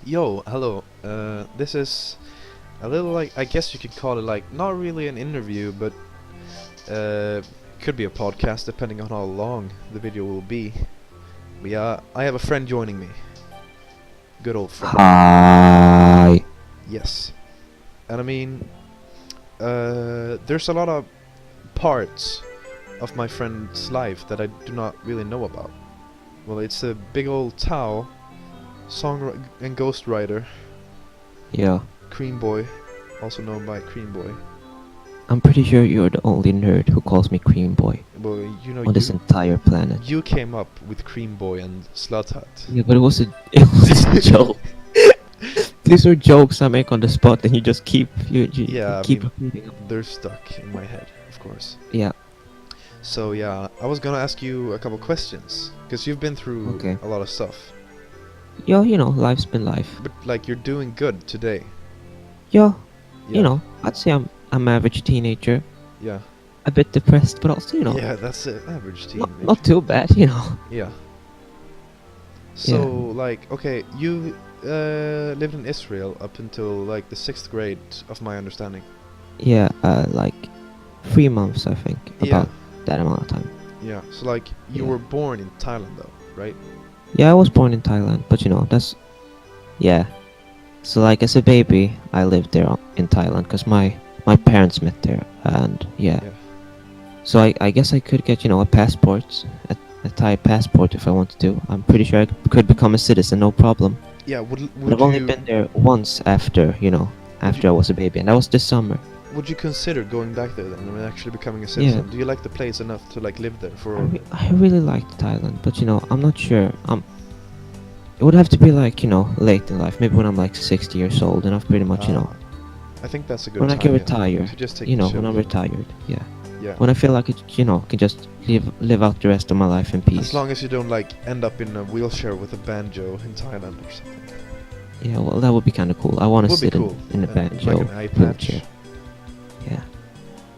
Yo, hello. This is a little like, I guess you could call it like, not really an interview, but uh, could be a podcast depending on how long the video will be. But yeah, I have a friend joining me. Good old friend. Hi. Yes. And I mean, there's a lot of parts of my friend's life that I do not really know about. Well, it's a big old Tao, and ghostwriter, Yeah, Cream Boy, also known by Cream Boy. I'm pretty sure you're the only nerd who calls me Cream Boy Well, on this entire planet. you came up with Cream Boy and Slut Hut. Yeah, but it was a joke. These are jokes I make on the spot, and you just you Yeah, I keep mean, repeating them. they're stuck in my head, of course. Yeah. So yeah, I was gonna ask you a couple questions, because you've been through Okay. a lot of stuff. Yeah, life's been life. But like, you're doing good today. Yeah, Yeah. I'd say I'm average teenager. Yeah. A bit depressed, but also Yeah, that's an average not teenager. too bad. Yeah. So like, okay, you lived in Israel up until like the 6th grade, of my understanding. Yeah, like 3 months, I think, Yeah. about that amount of time. Yeah. So like, you Yeah. were born in Thailand though, right? Yeah, I was born in Thailand, but that's yeah. So like as a baby, I lived there in Thailand because my parents met there, and yeah. Yeah. So I guess I could get a passport, a Thai passport if I wanted to. I'm pretty sure I could become a citizen, no problem. Yeah. But Would I've only you been there once after after I was a baby, and that was this summer. would you consider going back there then and actually becoming a citizen? Do you like the place enough to like live there for? I really liked Thailand, but I'm not sure. It would have to be like late in life, maybe when I'm like 60 years old, and I've pretty much I think that's a good when I time. can yeah, retire, to just take when the I'm chill. retired, yeah. Yeah. When I feel like it, can just live out the rest of my life in peace. As long as you don't like end up in a wheelchair with a banjo in Thailand or something. Yeah, well, that would be kind of cool. I want to Would be sit cool. in a banjo like an eye patch. wheelchair. Yeah.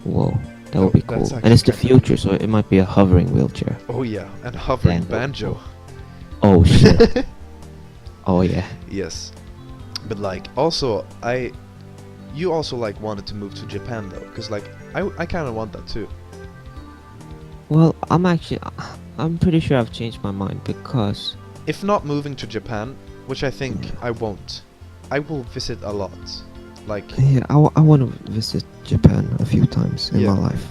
Whoa, that would be That's cool. actually And it's the kinda future, so it might be a hovering wheelchair. Oh yeah, and hovering Then- banjo. Oh shit. Oh yeah. Yes. But like, also, you also like wanted to move to Japan though, because like I kind of want that too. Well, I'm pretty sure I've changed my mind because If not moving to Japan, which I think I won't, I will visit a lot. Like, yeah, I want to visit Japan a few times in Yeah. my life.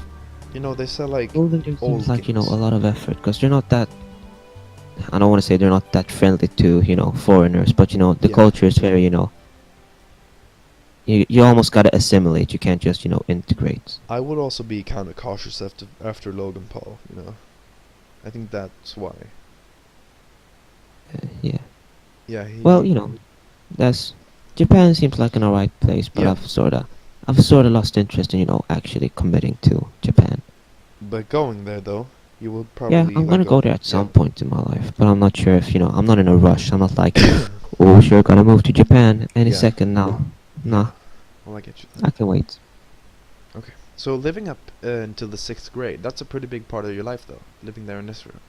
they sell like Moving there old seems like a games. lot of effort because they're not that. I don't want to say they're not that friendly to foreigners, but the Yeah. culture is very you almost gotta assimilate. You can't just integrate. I would also be kind of cautious after Logan Paul. I think that's why. Yeah. Yeah. Well, that's Japan seems like an alright place, but Yeah. I've sort of lost interest in actually committing to Japan. But going there though, you will probably. Yeah, I'm gonna go there at some yeah. point in my life, but I'm not sure if I'm not in a rush. I'm not like, oh, sure, gonna move to Japan any Yeah. second now. Nah, Well, I get you. I can wait. So living up until the 6th grade, that's a pretty big part of your life though. Living there in Israel.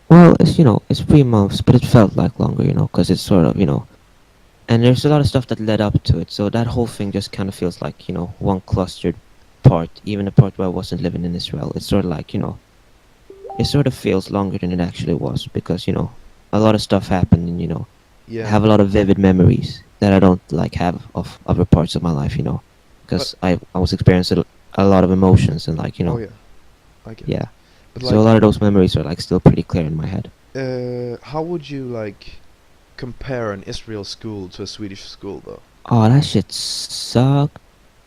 Well, it's 3 months, but it felt like longer, because it's sort of, and there's a lot of stuff that led up to it. So that whole thing just kind of feels like, one clustered part, even the part where I wasn't living in Israel. It's sort of like, it sort of feels longer than it actually was because, a lot of stuff happened and, Yeah. I have a lot of vivid memories that I don't like have of other parts of my life, because I was experiencing a lot of emotions and like, Oh yeah. I get. yeah. But So a lot of those memories are like still pretty clear in my head. how would you like compare an Israel school to a Swedish school though? Oh, that shit sucked.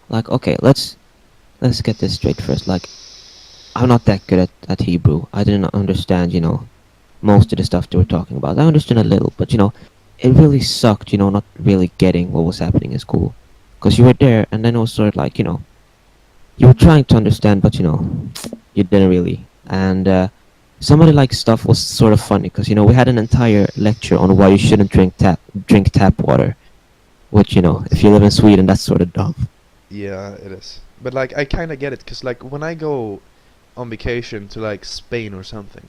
Like, okay, let's get this straight first. Like, I'm not that good at Hebrew. I didn't understand, most of the stuff they were talking about. I understood a little, but it really sucked, not really getting what was happening in school. Because you were there, and then it was sort of like, you were trying to understand, but you didn't really. And some of the like stuff was sort of funny because we had an entire lecture on why you shouldn't drink tap water, which if you live in Sweden, that's sort of dumb. Yeah, it is. But like, I kind of get it, cause like when I go on vacation to like Spain or something,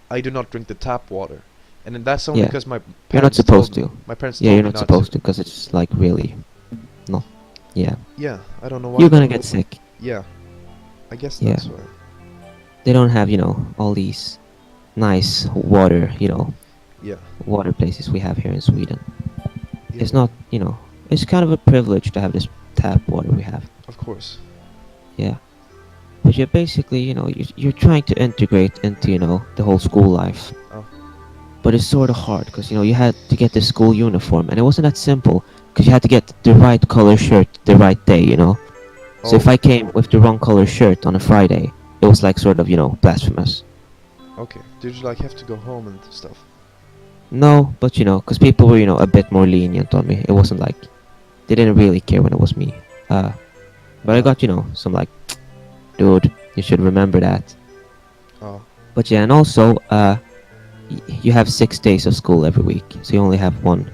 I do not drink the tap water, And then that's only Yeah. because my You're not parents supposed told me. to. My parents Yeah, told you're me not not to. supposed to, because it's like really not. Yeah. Yeah, I don't know why You're gonna though. get sick. Yeah, I guess Yeah. that's why. They don't have, all these nice water, Yeah, water places we have here in Sweden. yeah, It's not, it's kind of a privilege to have this tap water we have. of course. Yeah. But you're basically, you're trying to integrate into, the whole school life. Oh, But it's sort of hard because, you had to get the school uniform. And it wasn't that simple because you had to get the right color shirt the right day. So if oh, I came with the wrong color shirt on a Friday, it was like sort of, blasphemous. okay. Did you like have to go home and stuff? No, but, because people were, a bit more lenient on me. It wasn't like, they didn't really care when it was me. But I got, some like, dude, you should remember that. Oh, But yeah, and also, you have 6 days of school every week, so you only have one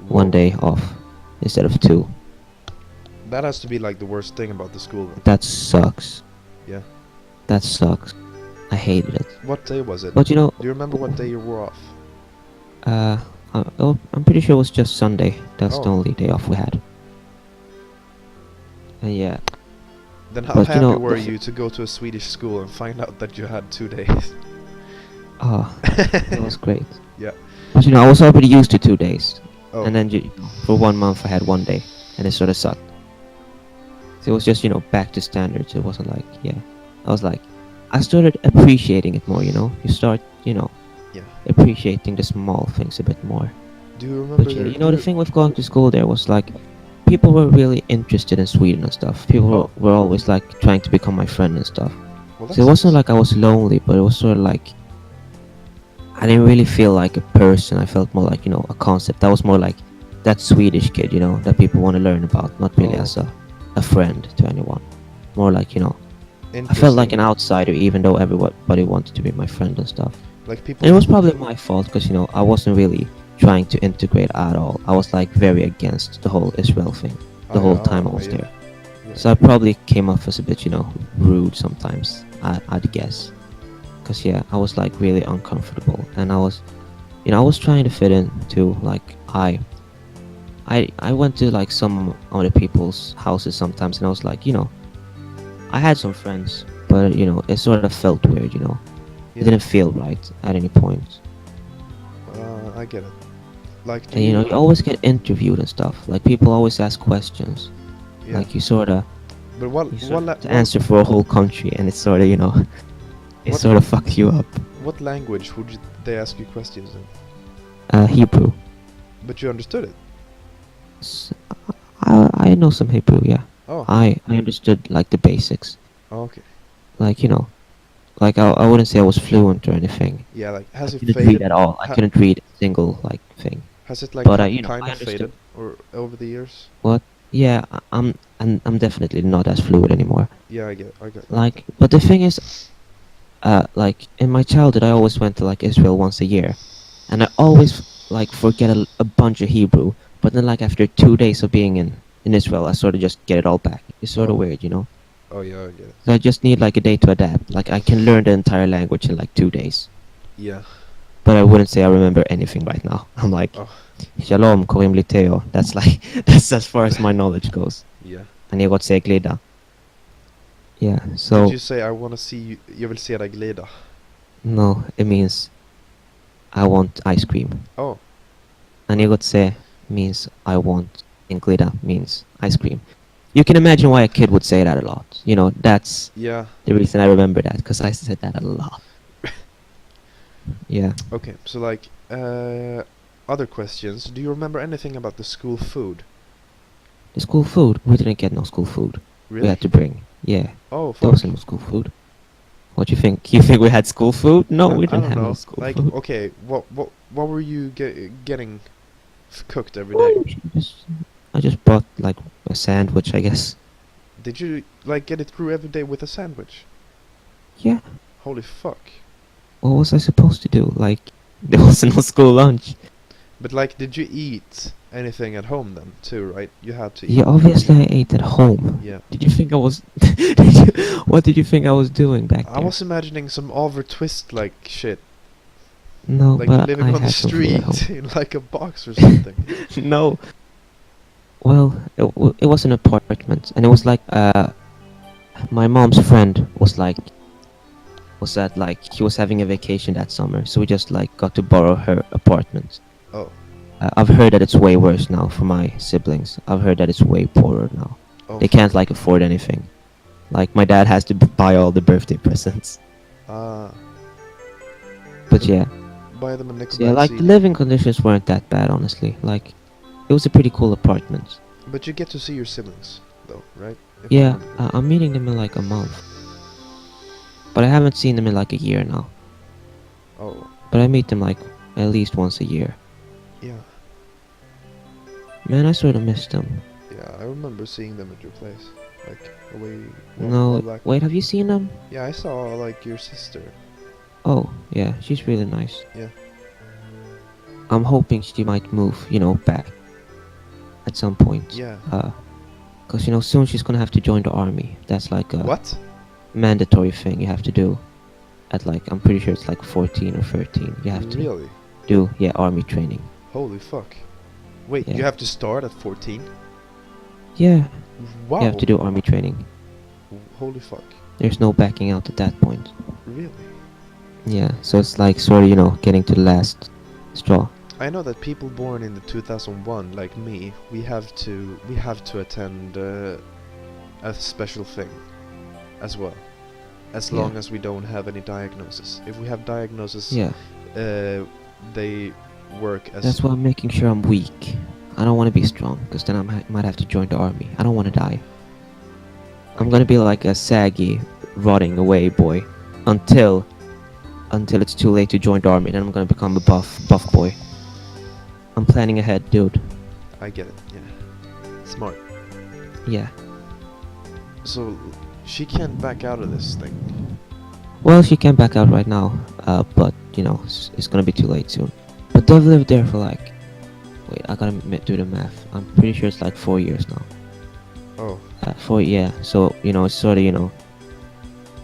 whoa. day off instead of two. That has to be like the worst thing about the school then. That sucks. Yeah. That sucks. I hated it. What day was it? But Do you remember what day you were off? uh, I'm pretty sure it was just Sunday. That's the Oh. only day off we had. And yeah, Then how But, happy the were thi- you to go to a Swedish school and find out that you had 2 days? it was great. Yeah. But I was already used to 2 days, Oh. and then for 1 month I had 1 day, and it sort of sucked. So it was just back to standards. It wasn't like I was like, I started appreciating it more. You start Yeah. appreciating the small things a bit more. Do you remember But yeah, the the thing with going to school there was like, people were really interested in Sweden and stuff. People Oh. were always like trying to become my friend and stuff. Well, So it wasn't like I was lonely, but it was sort of like, I didn't really feel like a person. I felt more like, a concept. I was more like that Swedish kid, that people want to learn about, not really Oh. as a friend to anyone. More like, I felt like an interesting. outsider, even though everybody wanted to be my friend and stuff. Like people. And it was probably my fault because, I wasn't really trying to integrate at all. I was like very against the whole Israel thing the whole time I was yeah. there. Yeah. So I probably came off as a bit, rude sometimes, I'd guess. Because, I was like really uncomfortable. And I was, I was trying to fit in too. Like, I went to like some other people's houses sometimes, and I was like, I had some friends, but, it sort of felt weird, It Yeah. didn't feel right at any point. I get it. Like, do And, you always get interviewed and stuff. Like, people always ask questions. Yeah. Like, you sort of But what to answer for a whole country, and it's sort of, it What- sort of fucks you up. what language would they ask you questions in? Hebrew. But you understood it. S- I know some Hebrew, yeah. Oh. I understood like the basics. Oh, okay. Like, like I wouldn't say I was fluent or anything. Yeah. Like, I has it couldn't read faded? at all. I Ha- couldn't read a single like thing. Has it like But, kind I of understood. faded or over the years? Yeah, I'm definitely not as fluid anymore. Yeah, I get. I get. Like, but the thing is, like in my childhood, I always went to like Israel once a year, and I always like forget a bunch of Hebrew. But then, like after 2 days of being in Israel, I sort of just get it all back. It's sort of Oh. weird, Oh yeah, I get it. So I just need like a day to adapt. Like I can learn the entire language in like 2 days. Yeah. But I wouldn't say I remember anything right now. I'm like, Oh. Shalom, korim li Teo. That's like, that's as far as my knowledge goes. Yeah. And jag säga glida. Yeah, Did so, you say I want to see you? Jag vill se dig glida. no, it means I want ice cream. Oh. And jag säga means I want, and glida means ice cream. You can imagine why a kid would say that a lot. That's Yeah. the reason I remember that, because I said that a lot. Yeah. Okay. So like, other questions. Do you remember anything about the school food? The school food, we didn't get no school food. We Really? had to bring. Yeah, Oh, there fuck. wasn't no school food. What do you think? You think we had school food? No, we I didn't don't have know. no school Like, food. okay, what were you getting cooked every Well, day? I just bought like a sandwich, I guess. Did you like get it through every day with a sandwich? Yeah. Holy fuck. What was I supposed to do? Like, there wasn't no school lunch. But like, did you eat anything at home then too? Right? You had to eat. Yeah, obviously I ate at home. Yeah. Did you think I was? What did you think I was doing back I there? was imagining some over twist like shit. No, Like but living I on the had some food at home. street in like a box or something. No. Well, it was an apartment, and it was like my mom's friend was at like he was having a vacation that summer, so we just like got to borrow her apartment. Oh, I've heard that it's way worse now for my siblings. I've heard that it's way poorer now. oh They fuck. can't like afford anything. Like my dad has to buy all the birthday presents. Ah, But yeah, buy them a so yeah, Nickelback like the CD. living conditions weren't that bad, honestly. Like it was a pretty cool apartment. But you get to see your siblings, though, right? If I Yeah, remember. I'm meeting them in like a month, but I haven't seen them in like a year now. Oh, But I meet them like at least once a year. yeah. Man, I sort of miss them. Yeah, I remember seeing them at your place. Like, away while No, back. wait, have you seen them? Yeah, I saw, like, your sister. Oh, yeah, she's really nice. Yeah. I'm hoping she might move, back at some point. Yeah. Cause soon she's gonna have to join the army. That's like a What? mandatory thing you have to do. At like, I'm pretty sure it's like 14 or 13. You have to Really? do, army training. Holy fuck. Wait, Yeah. you have to start at 14? Yeah, Wow. you have to do army training. Holy fuck. There's no backing out at that point. Really? Yeah, so it's like sort of, getting to the last straw. I know that people born in the 2001, like me, we have to attend a special thing as well. As Yeah. long as we don't have any diagnosis. If we have diagnosis, Yeah, they work as... that's why I'm making sure I'm weak. I don't want to be strong, because then I might have to join the army. I don't want to die. I'm gonna be like a saggy, rotting away boy until it's too late to join the army. Then I'm gonna become a buff boy. I'm planning ahead, dude. I get it, yeah. Smart. Yeah. So, she can't back out of this thing. Well, she can back out right now, but it's gonna be too late soon. But they've lived there for like, wait, I gotta do the math. I'm pretty sure it's like 4 years now. Oh, 4, yeah. So it's sort of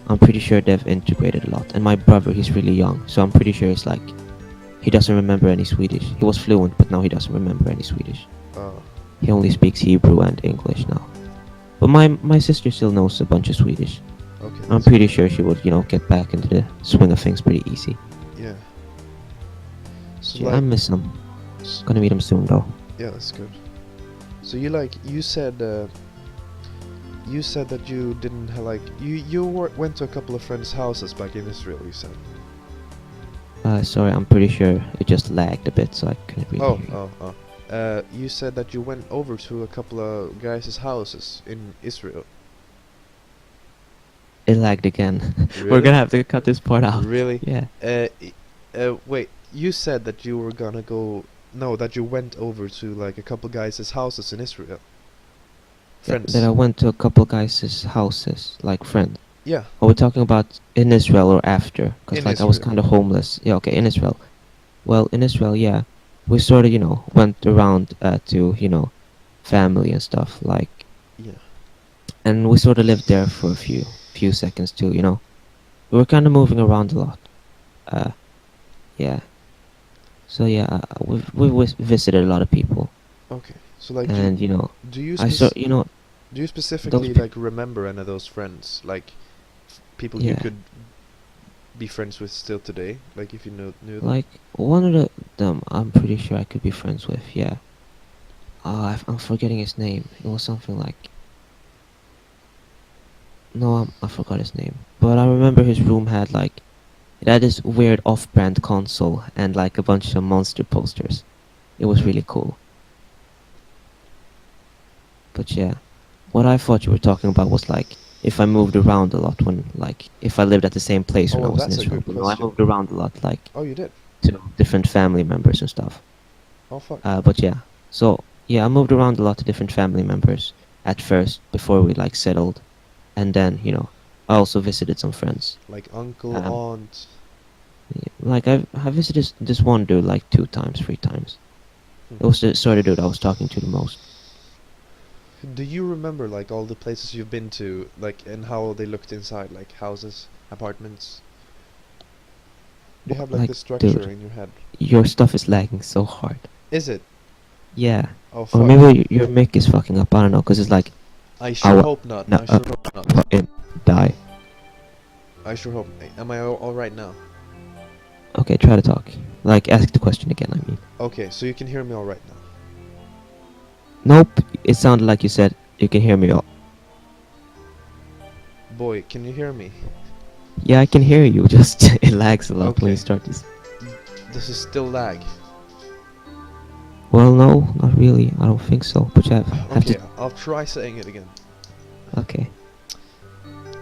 I'm pretty sure they've integrated a lot. And my brother, he's really young, so I'm pretty sure it's like he doesn't remember any Swedish. He was fluent, but now he doesn't remember any Swedish. He only speaks Hebrew and English now. But my sister still knows a bunch of Swedish. okay. I'm pretty sure she would, get back into the swing of things pretty easy. Yeah. So, Yeah, I miss them. Gonna meet him soon though. yeah, that's good. So you said that you didn't went to a couple of friends' houses back in Israel, you said. Sorry, I'm pretty sure it just lagged a bit, so I couldn't really hear you. You said that you went over to a couple of guys' houses in Israel. It lagged again. We're Really? gonna have to cut this part out. Really? Yeah. Wait, you said that you were gonna go... No, that you went over to like a couple guys' houses in Israel. Friends. That I went to a couple guys' houses, like friends. Yeah. Are we talking about in Israel or after? In Because like I was Israel. kind of homeless. Yeah, okay, in Israel. Well, in Israel, yeah, we sort of went around to family and stuff like, Yeah. and we sort of lived there for a few seconds too. We were kind of moving around a lot. Yeah. So yeah, we visited a lot of people, Okay. So like, and do you I saw do you specifically like remember any of those friends, like people you Yeah. could be friends with still today? Like if you knew them? like one of them I'm pretty sure I could be friends with. Yeah. I'm forgetting his name. It was something like. No, I forgot his name. But I remember his room had like, it had this weird off-brand console and like a bunch of monster posters. It was really cool. But yeah, what I thought you were talking about was like if I moved around a lot when like if I lived at the same place when Oh, I was in that's a Israel. good I question. moved around a lot, like Oh, you did? to different family members and stuff. Oh fuck. But yeah, so yeah, I moved around a lot to different family members at first before we like settled, and then I also visited some friends. Like uncle, Um, aunt. Like I visited this one dude like 2 times, 3 times. It was the sort of dude I was talking to the most. Do you remember like all the places you've been to, like, and how they looked inside, like houses, apartments? Do you have like Like, the structure dude, in your head? your stuff is lagging so hard. Is it? Yeah. Oh Or fuck. maybe your mic is fucking up. I don't know, 'cause it's like, I sure oh, hope not. no, I sure hope not. fucking die. I sure hope. Am I all right now? Okay, try to talk. Like, ask the question again, I mean. Okay, so you can hear me all right now. Nope, it sounded like you said you can hear me all. Boy, can you hear me? Yeah, I can hear you, just it lags a lot when Okay. you start this. This is still lag. Well, no, not really. I don't think so. But you have Okay, to. I'll try saying it again. Okay.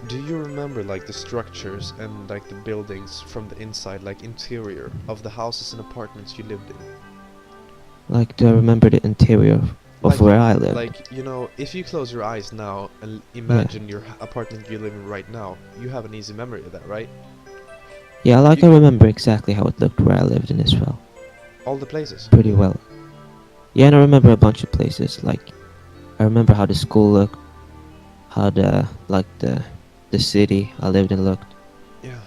Do you remember like the structures and like the buildings from the inside, like interior of the houses and apartments you lived in? Like, do I remember the interior of Like, where I live? like, you know, if you close your eyes now and imagine your apartment you live in right now, you have an easy memory of that, right? Yeah, like, You- I remember exactly how it looked where I lived in Israel. All the places. Pretty well. Yeah, and I remember a bunch of places. Like, I remember how the school looked, how the city I lived in looked, Yeah.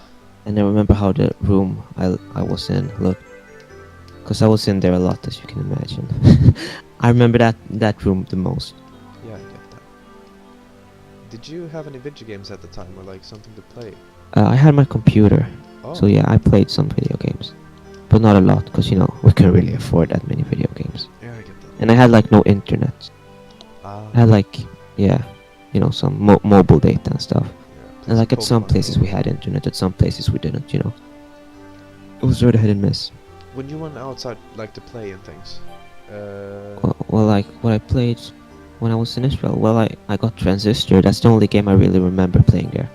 and I remember how the room I was in looked. Cause I was in there a lot, as you can imagine. I remember that room the most. Yeah, I get that. Did you have any video games at the time or like something to play? I had my computer, Oh. so yeah, I played some video games, but not a lot, cause you know we couldn't really afford that many video games. Yeah, I get that. And I had like no internet. Ah. I had like, yeah, you know, some mobile data and stuff. Yeah, And like at some Pokemon places Go. we had internet, at some places we didn't. You know, it was sort of hit and miss. When you went outside, like to play and things, Well, like what I played when I was in Israel. Well, I got Transistor. That's the only game I really remember playing there.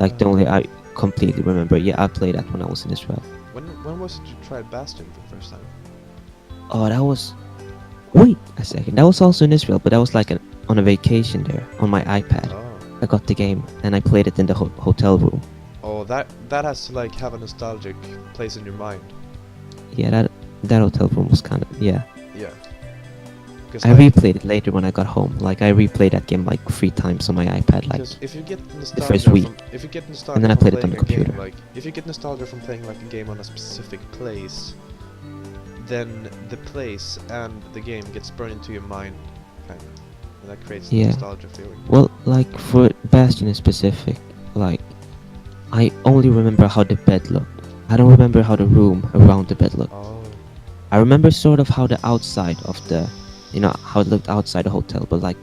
Like the only I completely remember. Yeah, I played that when I was in Israel. when was it you tried Bastion for the first time? Oh, that was. Wait a second. That was also in Israel, but that was like on a vacation there on my iPad. Oh. I got the game and I played it in the hotel room. Oh, that has to like have a nostalgic place in your mind. Yeah, that hotel room was kind of yeah. Yeah. Because I replayed it later when I got home. Like I replayed that game like 3 times on my iPad. Like because if you get first nostalgia week. from if you get nostalgia And then I from played it on playing the a game, computer. like if you get nostalgia from playing like a game on a specific place, then the place and the game gets burned into your mind, kind of, and that creates the Yeah. nostalgia feeling. Well, like for Bastion in specific, like I only remember how the bed looked. I don't remember how the room around the bed looked. Oh. I remember sort of how the outside of the, you know, how it looked outside the hotel, but like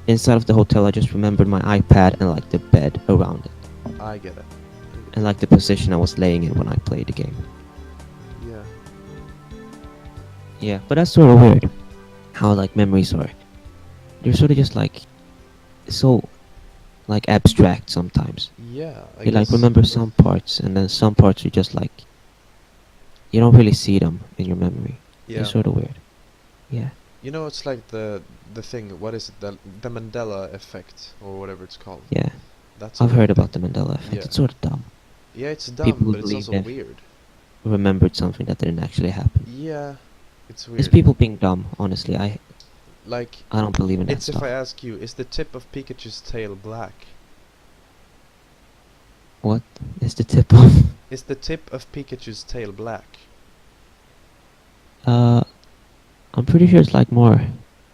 inside of the hotel, I just remembered my iPad and like the bed around it, I get it. and like the position I was laying in when I played the game. Yeah. Yeah, but that's sort of weird. How like memories are. They're sort of just like so like abstract sometimes. Yeah. I You like guess- remember some parts, and then some parts you just like you don't really see them in your memory. Yeah. It's sort of weird. Yeah. You know, it's like the thing. What is it? The Mandela effect or whatever it's called. Yeah. That's. I've a heard weird about thing. the Mandela effect. Yeah. It's sort of dumb. Yeah, it's dumb, People who but it's believe also that- weird. Remembered something that didn't actually happen. Yeah, it's weird. It's people being dumb, honestly. I Like, don't believe in that it's if stuff. I ask you, is the tip of Pikachu's tail black? What is the tip of? Is the tip of Pikachu's tail black? I'm pretty sure it's like more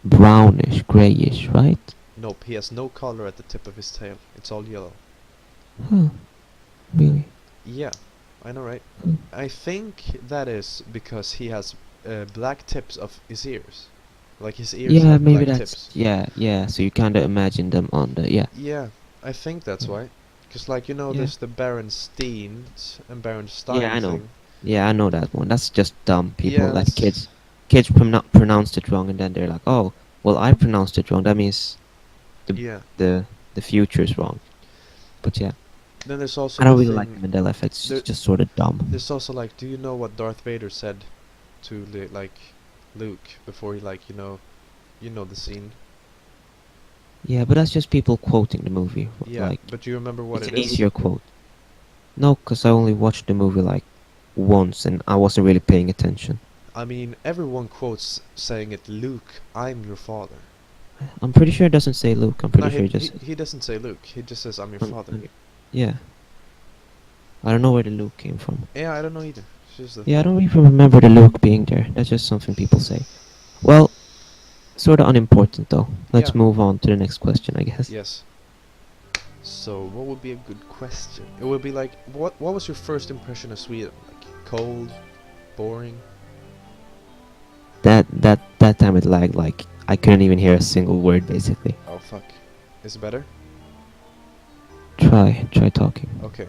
brownish, grayish, right? Nope, he has no color at the tip of his tail. It's all yellow. Huh. Really? Yeah, I know, right? Hmm. I think that is because he has black tips of his ears. Like his ears Yeah, have maybe black that's tips. yeah. So you kind of imagine them on the Yeah, I think that's Hmm. why. Because like, you know, Yeah. there's the Berenstein and Berenstein Yeah, I know. thing. Yeah, I know that one. That's just dumb people. Yeah, Like that's- kids pronounced it wrong, and then they're like, "Oh, well, I pronounced it wrong. That means Yeah. the future's wrong." But yeah, Then there's also I don't the really like thing- the Mandela effect. It's there- just sort of dumb. There's also like, do you know what Darth Vader said to Luke before he you know the scene? Yeah, but that's just people quoting the movie. Yeah, Like, but do you remember what it's it an is? easier quote. No, because I only watched the movie like once, and I wasn't really paying attention. I mean, everyone quotes saying it, Luke, I'm your father. I'm pretty sure it doesn't say Luke. I'm pretty No, sure it just he doesn't say Luke. He just says, I'm your Um, father. um, yeah. I don't know where the Luke came from. Yeah, I don't know either. It's just a Yeah, I thought. don't even remember the Luke being there. That's just something people say. Well, sort of unimportant though. Yeah. Let's move on to the next question, I guess. Yes. So, what would be a good question? It would be like, what was your first impression of Sweden? Like, cold, boring? That time it lagged like I couldn't even hear a single word basically. Oh fuck. Is it better? Try talking. Okay.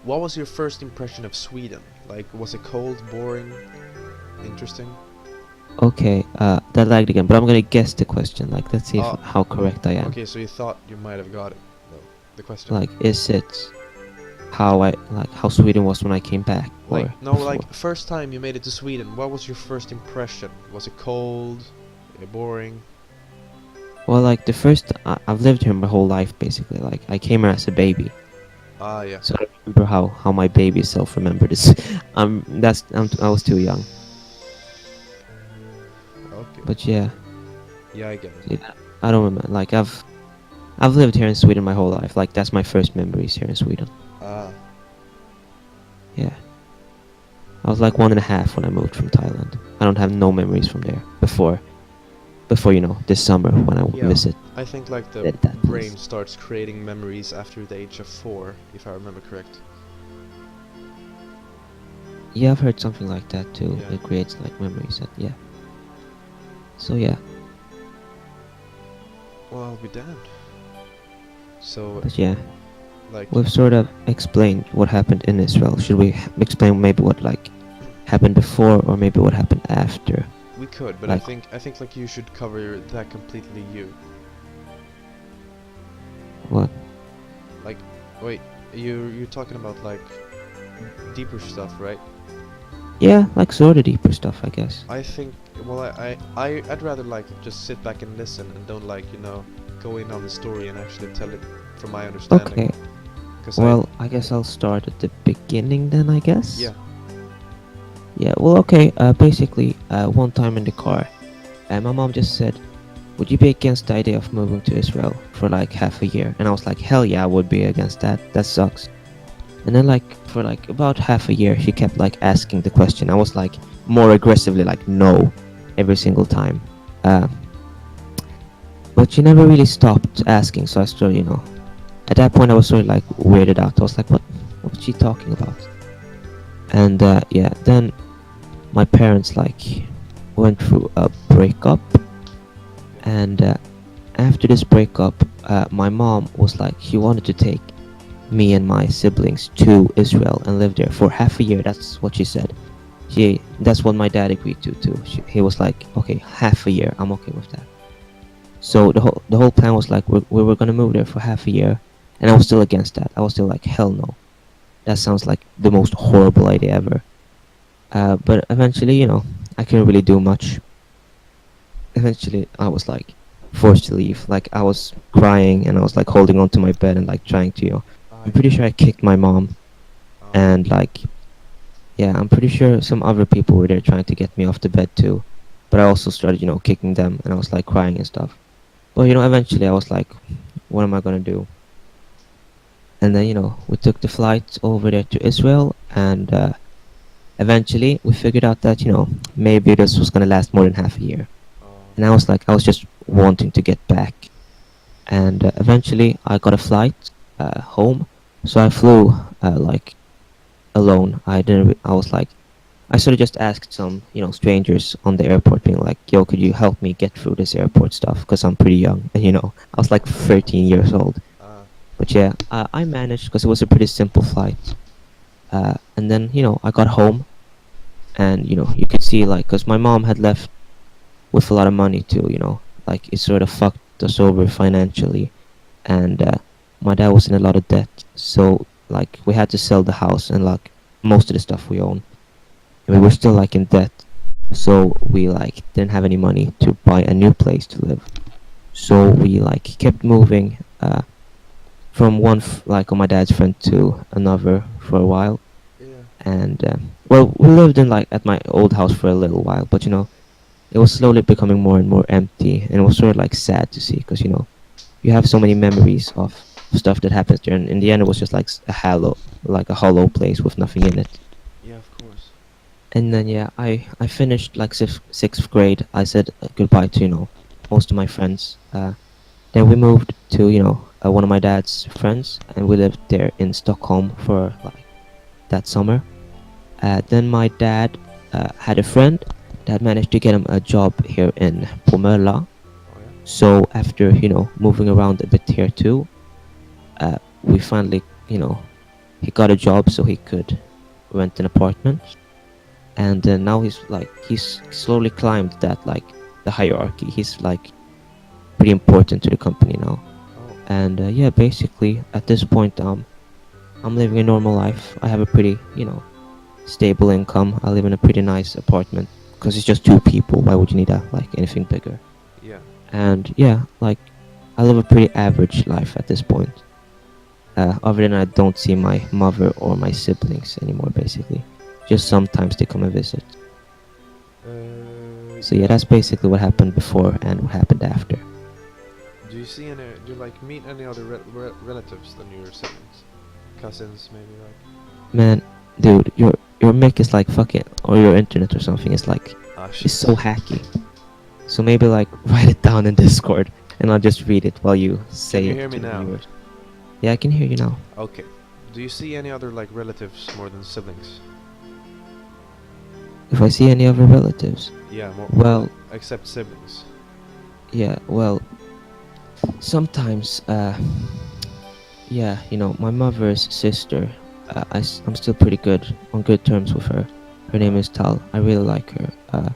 What was your first impression of Sweden? Like, was it cold, boring, interesting? Okay, that lagged again, but I'm gonna guess the question. Like, let's see if, Oh. how correct I am. Okay, so you thought you might have got it, though. The question. Like, is it how Sweden was when I came back, or Like, no, before? like, first time you made it to Sweden, what was your first impression? Was it cold, boring? Well, like the first, I've lived here my whole life basically. Like, I came here as a baby, Ah, yeah. so I don't remember how my baby self remembered this. I was too young, Okay. but yeah, Yeah, I get it. I don't remember. Like, I've lived here in Sweden my whole life. Like, that's my first memories here in Sweden. Ah, Yeah. I was like 1.5 when I moved from Thailand. I don't have no memories from there before this summer when I yeah. visit. I think like the That brain place. starts creating memories after the age of 4, if I remember correct. Yeah, I've heard something like that too. Yeah. It creates like memories. Yeah. So yeah, Well, I'll be damned. So, but yeah, like, we've sort of explained what happened in Israel. Should we explain maybe what like happened before or maybe what happened after? we could, but like- I think like you should cover that completely you. What? Like, wait, you're talking about like deeper stuff, right? Yeah, like sort of deeper stuff, I guess. I think, well, I'd rather like just sit back and listen and don't like, go in on the story and actually tell it from my understanding. Okay. 'Cause Well, I guess I'll start at the beginning then, I guess. yeah, Yeah, well, okay, basically, one time in the car, my mom just said, would you be against the idea of moving to Israel for like half a year? And I was like, hell yeah, I would be against that. That sucks. And then like, for like about half a year, she kept like asking the question. I was like, more aggressively like, no, every single time. But she never really stopped asking, so I started, at that point I was sort of like weirded out. I was like, what's she talking about? And yeah, then my parents like went through a breakup, and after this breakup, my mom was like, she wanted to take me and my siblings to Israel and live there for half a year. That's what she said. That's what my dad agreed to too. He was like, okay, half a year, I'm okay with that. So the whole plan was like we were gonna move there for half a year, and I was still against that. I was still like, hell no, that sounds like the most horrible idea ever. But eventually, I couldn't really do much. Eventually, I was like forced to leave. Like, I was crying and I was like holding onto my bed and like trying to. I'm pretty sure I kicked my mom, and like, yeah, I'm pretty sure some other people were there trying to get me off the bed too. But I also started, kicking them, and I was like crying and stuff. But eventually I was like, what am I gonna do? And then we took the flight over there to Israel, and eventually we figured out that maybe this was gonna last more than half a year. And I was just wanting to get back, and eventually I got a flight home. So I flew like alone. I was like, I sort of just asked some strangers on the airport, being like, yo, could you help me get through this airport stuff, because I'm pretty young, and I was like 13 years old. But yeah, I managed because it was a pretty simple flight. And then I got home, and you could see, like, because my mom had left with a lot of money too, like it sort of fucked us over financially, and my dad was in a lot of debt, so like we had to sell the house and like most of the stuff we own, and we were still like in debt, so we like didn't have any money to buy a new place to live, so we like kept moving from one like on my dad's friend to another for a while. Yeah. And well, we lived in like at my old house for a little while, but it was slowly becoming more and more empty, and it was sort of like sad to see, because you have so many memories of stuff that happens there, and in the end it was just like a hollow place with nothing in it. Yeah, of course. And then yeah, I finished like sixth grade. I said goodbye to most of my friends. Then we moved to one of my dad's friends, and we lived there in Stockholm for like that summer. Then my dad had a friend that managed to get him a job here in Pomöla. Oh yeah. So after moving around a bit here too, we finally he got a job so he could rent an apartment. And now he's slowly climbed that like the hierarchy. He's like pretty important to the company now. Oh. And yeah, basically at this point I'm living a normal life. I have a pretty stable income. I live in a pretty nice apartment because it's just two people. Why would you need anything bigger? Yeah. And yeah, like I live a pretty average life at this point. Other than I don't see my mother or my siblings anymore, basically. Just sometimes they come and visit. So yeah, that's basically what happened before and what happened after. Do you like meet any other relatives than your siblings? Cousins, maybe, like? Man, dude, your mic is like fucking, or your internet or something is like, Ah, shit. it's so hacky. So maybe like write it down in Discord and I'll just read it while you say Can you it hear me to the now? viewers. Yeah, I can hear you now. Okay. Do you see any other like relatives more than siblings? If I see any other relatives, Yeah, more. well, Except siblings. yeah, well, sometimes, yeah, my mother's sister, I'm still pretty on good terms with her. Her name is Tal. I really like her.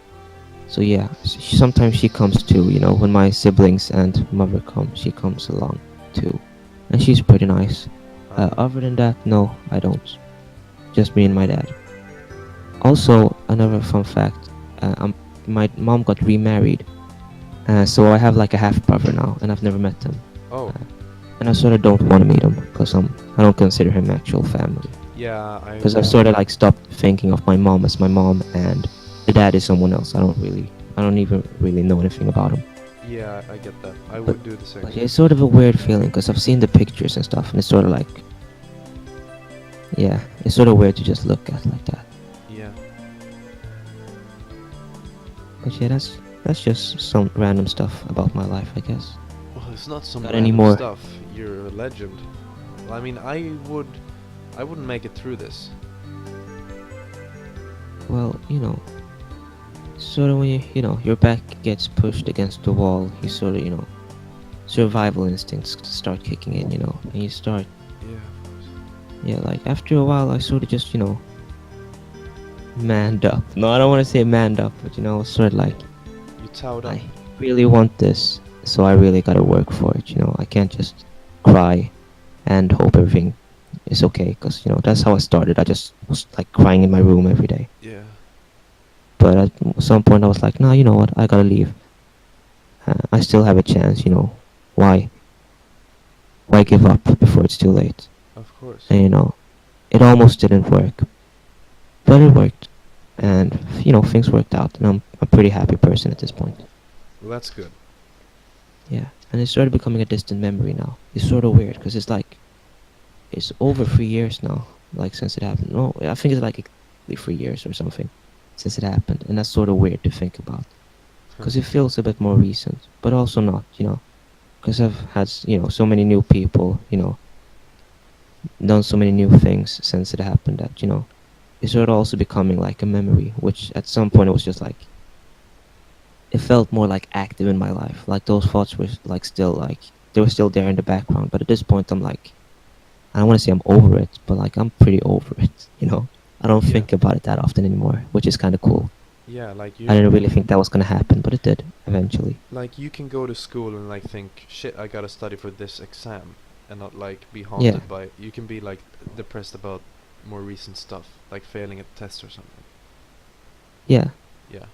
So yeah, sometimes she comes too, when my siblings and mother come, she comes along too. And she's pretty nice. Other than that, no, I don't. Just me and my dad. Also, another fun fact, my mom got remarried. So I have like a half brother now, and I've never met him. Oh. And I sort of don't want to meet him because I don't consider him actual family. Yeah, Because I've sort of like stopped thinking of my mom as my mom, and the dad is someone else. I don't even really know anything about him. Yeah, I get that. I would do the same. But it's sort of a weird feeling because I've seen the pictures and stuff, and it's sort of like, yeah, it's sort of weird to just look at like that. Yeah. But yeah, that's just some random stuff about my life, I guess. Well, it's not some Got random any more? stuff. You're a legend. Well, I mean, I wouldn't make it through this. Well, sort of when your back gets pushed against the wall, you sort of, survival instincts start kicking in, and you start, Yeah, of course. yeah, like after a while, I sort of just, manned up. No, I don't want to say manned up, but sort of like, You towed up. I really want this, so I really gotta work for it, I can't just cry and hope everything is okay, because, that's how I started. I just was like crying in my room every day. Yeah. But at some point I was like, no, you know what, I gotta leave. I still have a chance, why give up before it's too late? Of course. And it almost didn't work, but it worked, and things worked out, and I'm a pretty happy person at this point. Well, that's good. Yeah, and it started becoming a distant memory now. It's sort of weird because it's like it's over 3 years now, like since it happened. No, I think it's like exactly 3 years or something since it happened, and that's sort of weird to think about because it feels a bit more recent, but also not, because I've had so many new people, done so many new things since it happened that it's sort of also becoming like a memory, which at some point it was just like it felt more like active in my life. Like those thoughts were like still like they were still there in the background, but at this point I'm like, I don't want to say I'm over it, but like I'm pretty over it, I don't Yeah. think about it that often anymore, which is kind of cool. Yeah, like you. I didn't really think that was gonna happen, but it did eventually. Like you can go to school and like think, shit, I gotta study for this exam, and not like be haunted by it. You can be like depressed about more recent stuff, like failing a test or something. Yeah, Yeah.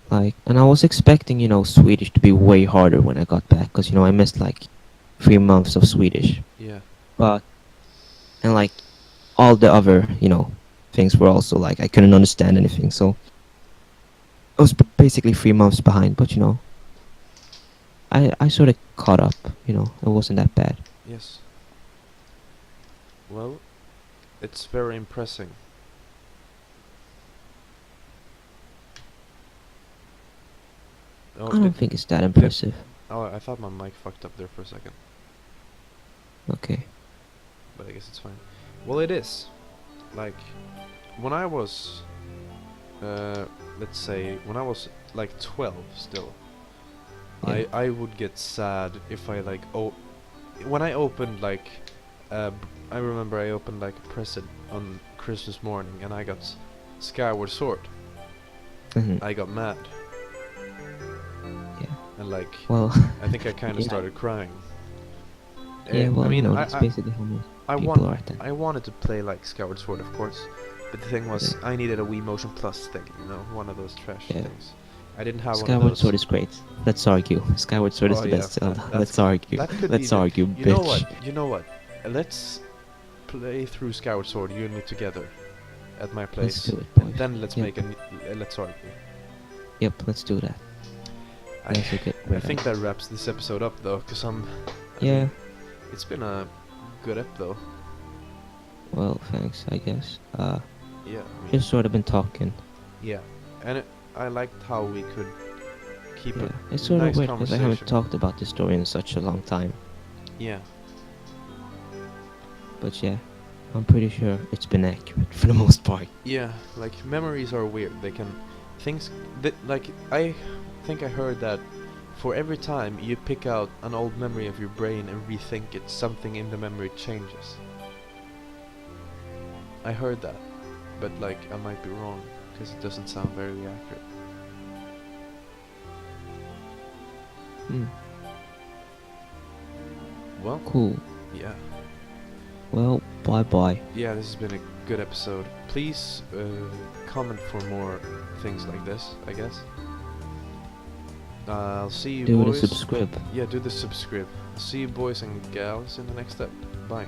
like, and I was expecting Swedish to be way harder when I got back, because I missed like 3 months of Swedish, Yeah. but and like all the other things were also like I couldn't understand anything, so I was basically 3 months behind, but I sort of caught up, it wasn't that bad. Yes. Well, it's very impressive. Oh, I don't did think it's that did it? impressive. Oh, I thought my mic fucked up there for a second, Okay. but I guess it's fine. Well, it is. Like, when I was, uh, let's say, when I was like 12 still, Yeah. I would get sad if I like, when I opened like, I remember I opened like a present on Christmas morning and I got Skyward Sword. Mhm. I got mad Yeah. and like, Well. I think I kind of Yeah. started crying. Yeah. I Well, mean, that's basically how most I people want, are then. I wanted to play like Skyward Sword, of course, but the thing was, Yeah. I needed a Wii Motion Plus thing, one of those trash Yeah. things. I didn't have one of Skyward those. Sword is great. Let's argue. Skyward Sword is Oh the yeah, best Zelda. that's Let's argue. that could be Let's the. argue, You know what? bitch. You know what? Let's play through Skyward Sword, you and me together, at my Let's place, do it, and boys. then let's Yep. make let's argue. Yep. Let's do that. I That's a I great think idea. that wraps this episode up though, cause I Yeah. mean, it's been a good ep though. Well, thanks. I guess. Yeah, I mean, Just sort of been talking. yeah, and I liked how we could keep Yeah. a It's sort of nice weird because I haven't conversation. talked about this story in such a long time. Yeah, But yeah, I'm pretty sure it's been accurate for the most part. yeah, like memories are weird. They can things that like I think I heard that for every time you pick out an old memory of your brain and rethink it, something in the memory changes. I heard that, but like I might be wrong because it doesn't sound very accurate. Hmm. Well, Cool. yeah. Well, bye bye. Yeah, this has been a good episode. Please comment for more things like this, I guess. I'll see you Do boys. the subscribe. Yeah, do the subscribe. See you boys and gals in the next step. Bye.